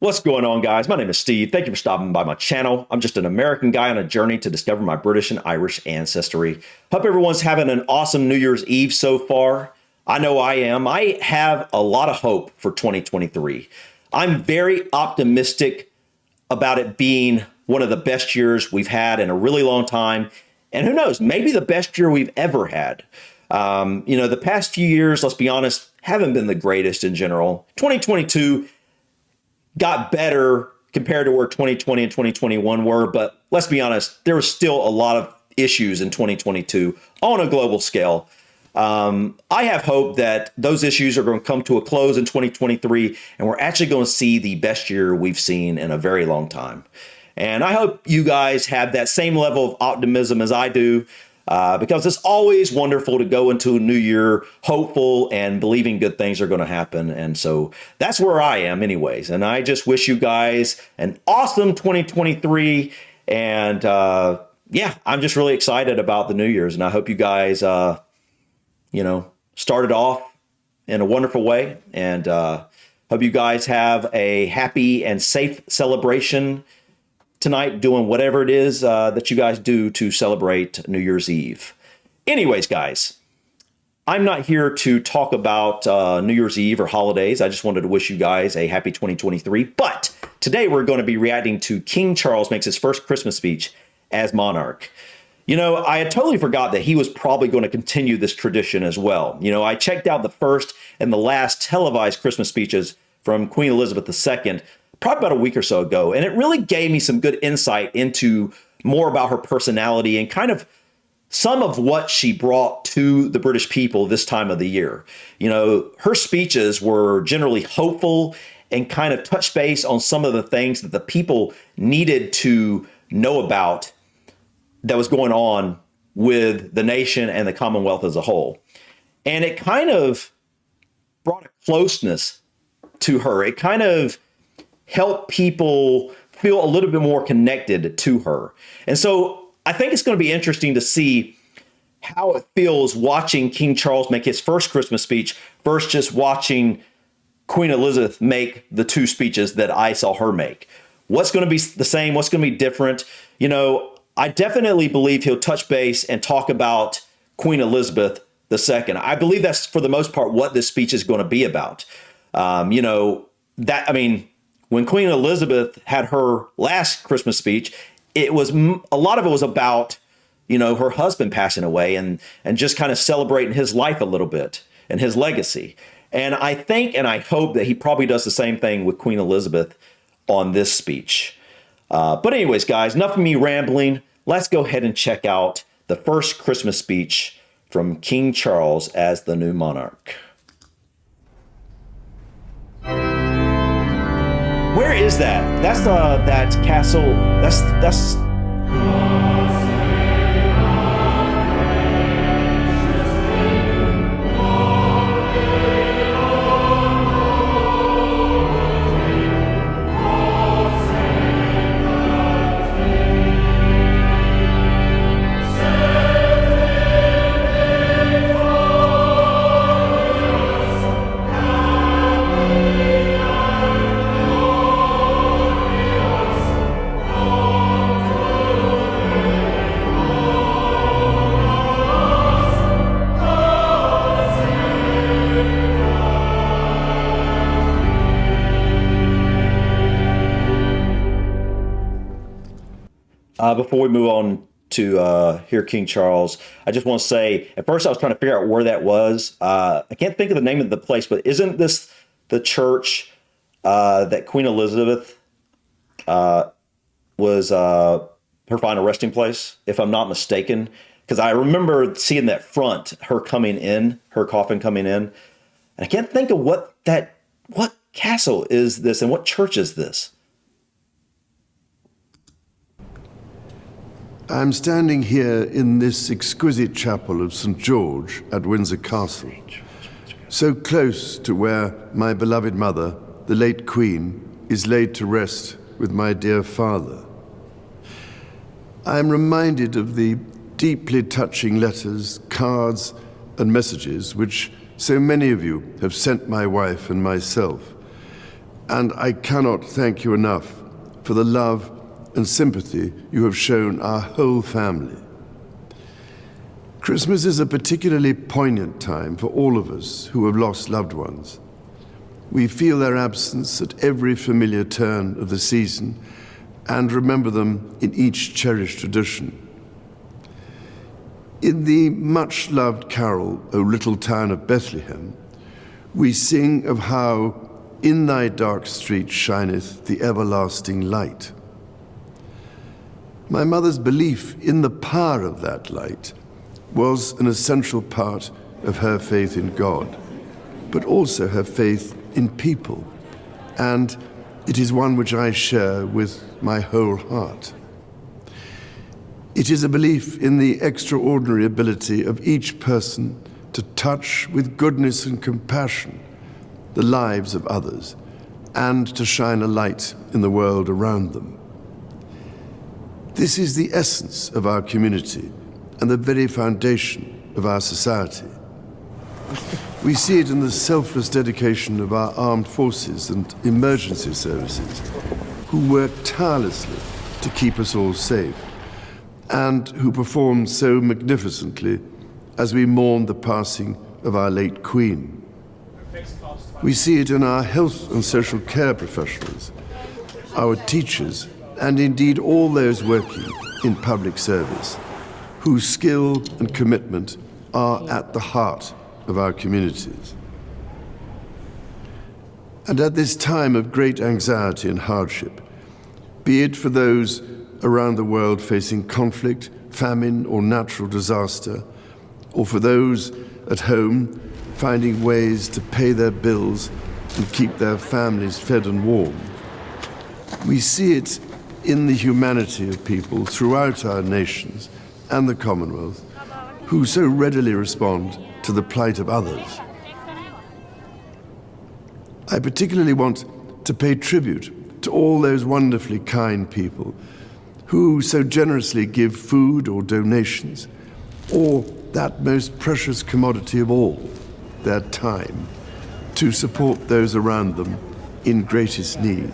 What's going on, guys? My name is Steve. Thank you for stopping by my channel. I'm just an American guy on a journey to discover my British and Irish ancestry. Hope everyone's having an awesome New Year's Eve so far. I know I am. I have a lot of hope for 2023. I'm very optimistic about it being one of the best years we've had in a really long time. And who knows, maybe the best year we've ever had. The past few years, let's be honest, haven't been the greatest in general. 2022 got better compared to where 2020 and 2021 were, but let's be honest, there was still a lot of issues in 2022 on a global scale. I have hope that those issues are going to come to a close in 2023, and we're actually going to see the best year we've seen in a very long time. And I hope you guys have that same level of optimism as I do, because it's always wonderful to go into a new year hopeful and believing good things are going to happen. And so that's where I am anyways. And I just wish you guys an awesome 2023. And I'm just really excited about the New Year's. And I hope you guys, started off in a wonderful way. And hope you guys have a happy and safe celebration tonight, doing whatever it is that you guys do to celebrate New Year's Eve. Anyways, guys, I'm not here to talk about New Year's Eve or holidays. I just wanted to wish you guys a happy 2023. But today we're going to be reacting to King Charles makes his first Christmas speech as monarch. I had totally forgot that he was probably going to continue this tradition as well. I checked out the first and the last televised Christmas speeches from Queen Elizabeth II probably about a week or so ago. And it really gave me some good insight into more about her personality and kind of some of what she brought to the British people this time of the year. Her speeches were generally hopeful and kind of touched base on some of the things that the people needed to know about that was going on with the nation and the Commonwealth as a whole. And it kind of brought a closeness to her. It kind of help people feel a little bit more connected to her. And so I think it's going to be interesting to see how it feels watching King Charles make his first Christmas speech versus just watching Queen Elizabeth make the two speeches that I saw her make. What's going to be the same? What's going to be different? I definitely believe he'll touch base and talk about Queen Elizabeth II. I believe that's for the most part what this speech is going to be about. When Queen Elizabeth had her last Christmas speech, a lot of it was about, her husband passing away and just kind of celebrating his life a little bit and his legacy. And I think and I hope that he probably does the same thing with Queen Elizabeth on this speech. But anyways, guys, enough of me rambling. Let's go ahead and check out the first Christmas speech from King Charles as the new monarch. Where is that? That's that castle. That's. Before we move on to hear King Charles, I just want to say, at first I was trying to figure out where that was. I can't think of the name of the place, but isn't this the church that Queen Elizabeth was her final resting place, if I'm not mistaken? Because I remember seeing that front, her coffin coming in. And I can't think of what castle is this and what church is this? I'm standing here in this exquisite chapel of St. George at Windsor Castle, so close to where my beloved mother, the late Queen, is laid to rest with my dear father. I am reminded of the deeply touching letters, cards, and messages which so many of you have sent my wife and myself. and I cannot thank you enough for the love and sympathy you have shown our whole family. Christmas is a particularly poignant time for all of us who have lost loved ones. We feel their absence at every familiar turn of the season and remember them in each cherished tradition. In the much-loved carol, O Little Town of Bethlehem, we sing of how in thy dark street shineth the everlasting light. My mother's belief in the power of that light was an essential part of her faith in God, but also her faith in people, and it is one which I share with my whole heart. It is a belief in the extraordinary ability of each person to touch with goodness and compassion the lives of others and to shine a light in the world around them. This is the essence of our community and the very foundation of our society. We see it in the selfless dedication of our armed forces and emergency services, who work tirelessly to keep us all safe, and who perform so magnificently as we mourn the passing of our late Queen. We see it in our health and social care professionals, our teachers, and indeed all those working in public service, whose skill and commitment are at the heart of our communities. And at this time of great anxiety and hardship, be it for those around the world facing conflict, famine, or natural disaster, or for those at home finding ways to pay their bills and keep their families fed and warm, we see it in the humanity of people throughout our nations and the Commonwealth, who so readily respond to the plight of others. I particularly want to pay tribute to all those wonderfully kind people who so generously give food or donations, or that most precious commodity of all, their time, to support those around them in greatest need,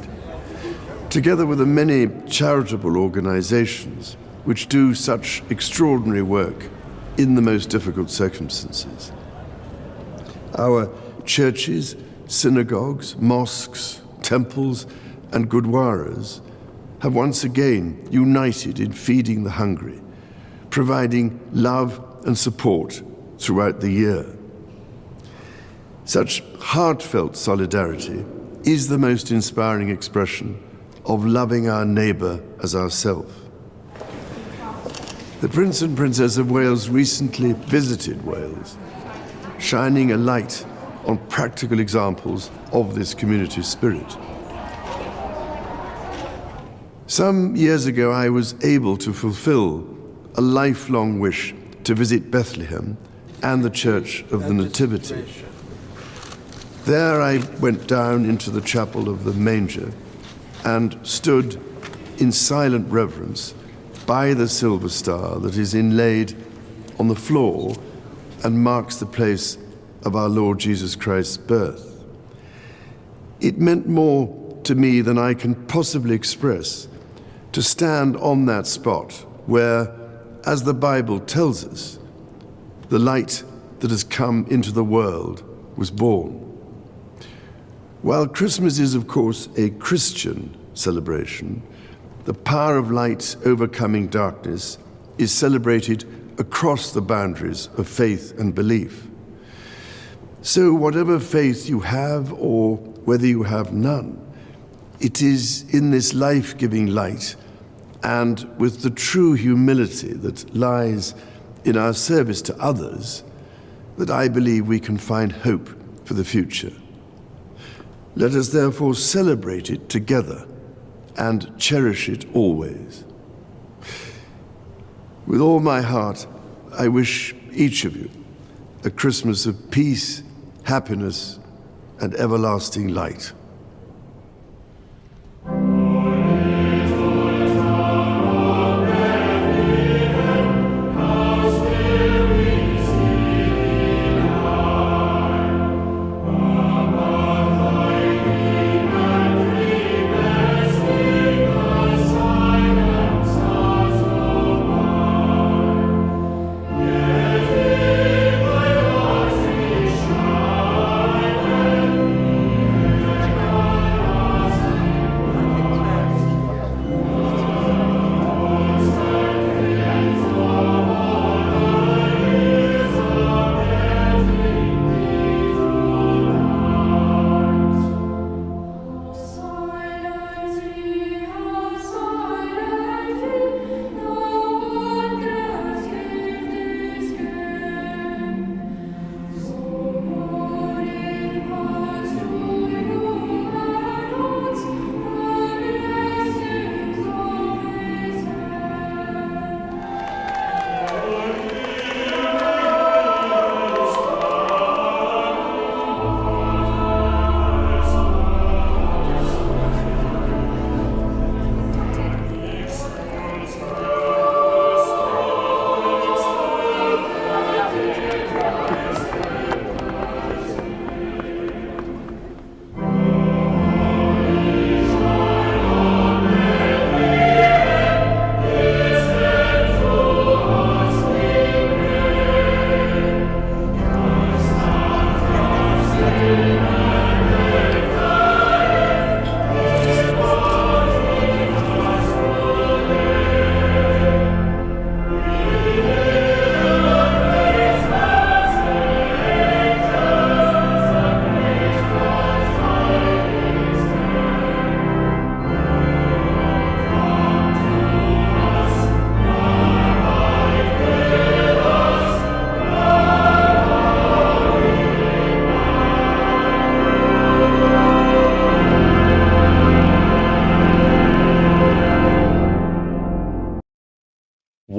together with the many charitable organizations which do such extraordinary work in the most difficult circumstances. Our churches, synagogues, mosques, temples, and gurdwaras have once again united in feeding the hungry, providing love and support throughout the year. Such heartfelt solidarity is the most inspiring expression of loving our neighbour as ourselves. The Prince and Princess of Wales recently visited Wales, shining a light on practical examples of this community spirit. Some years ago, I was able to fulfill a lifelong wish to visit Bethlehem and the Church of the Nativity. There I went down into the chapel of the manger and stood in silent reverence by the silver star that is inlaid on the floor and marks the place of our Lord Jesus Christ's birth. It meant more to me than I can possibly express to stand on that spot where, as the Bible tells us, the light that has come into the world was born. While Christmas is, of course, a Christian celebration, the power of light overcoming darkness is celebrated across the boundaries of faith and belief. So whatever faith you have or whether you have none, it is in this life-giving light and with the true humility that lies in our service to others that I believe we can find hope for the future. Let us therefore celebrate it together and cherish it always. With all my heart, I wish each of you a Christmas of peace, happiness, and everlasting light.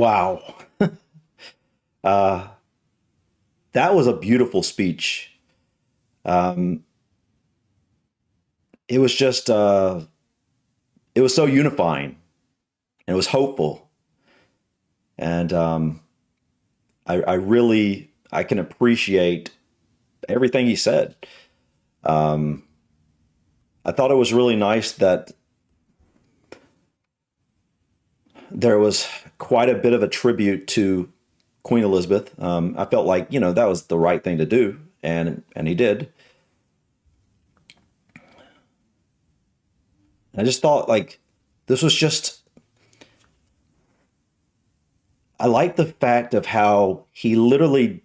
Wow. That was a beautiful speech. Um, it was just, it was so unifying. It was hopeful. And I really, I can appreciate everything he said. Um, I thought it was really nice that there was quite a bit of a tribute to Queen Elizabeth. I felt like, that was the right thing to do, and he did. I just thought like this was just I like the fact of how he literally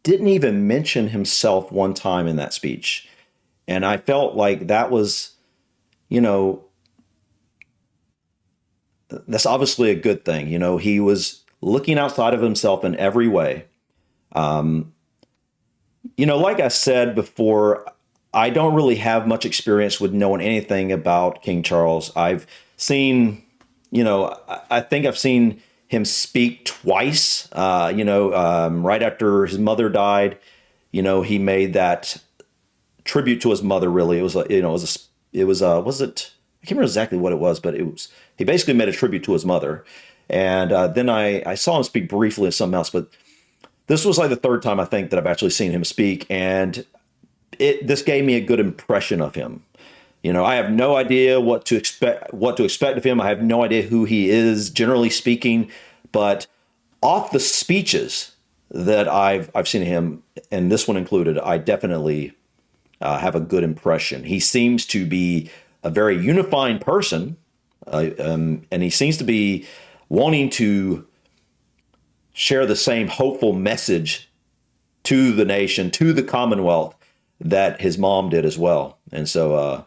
didn't even mention himself one time in that speech. And I felt like that was, you know, that's obviously a good thing. He was looking outside of himself in every way. Um, like I said before, I don't really have much experience with knowing anything about King Charles. I've seen, I think I've seen him speak twice. Right after his mother died, he made that tribute to his mother. Really, it was, was it? I can't remember exactly what it was, but he basically made a tribute to his mother. And then I saw him speak briefly of something else, but this was like the third time I think that I've actually seen him speak, and this gave me a good impression of him. I have no idea what to expect of him. I have no idea who he is, generally speaking, but off the speeches that I've seen him, and this one included, I definitely have a good impression. He seems to be a very unifying person, and he seems to be wanting to share the same hopeful message to the nation, to the Commonwealth, that his mom did as well. And so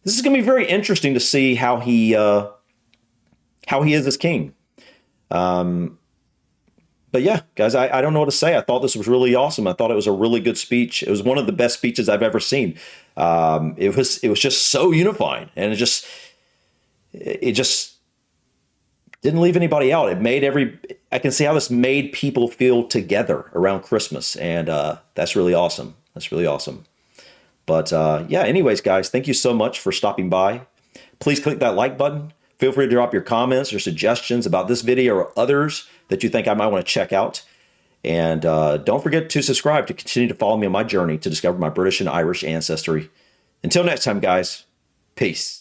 this is going to be very interesting to see how he is as king. But yeah, guys, I don't know what to say. I thought this was really awesome. I thought it was a really good speech. It was one of the best speeches I've ever seen. It was just so unifying, and it just didn't leave anybody out. I can see how this made people feel together around Christmas, and that's really awesome. That's really awesome. But yeah, anyways, guys, thank you so much for stopping by. Please click that like button. Feel free to drop your comments or suggestions about this video or others that you think I might want to check out. And don't forget to subscribe to continue to follow me on my journey to discover my British and Irish ancestry. Until next time, guys, peace.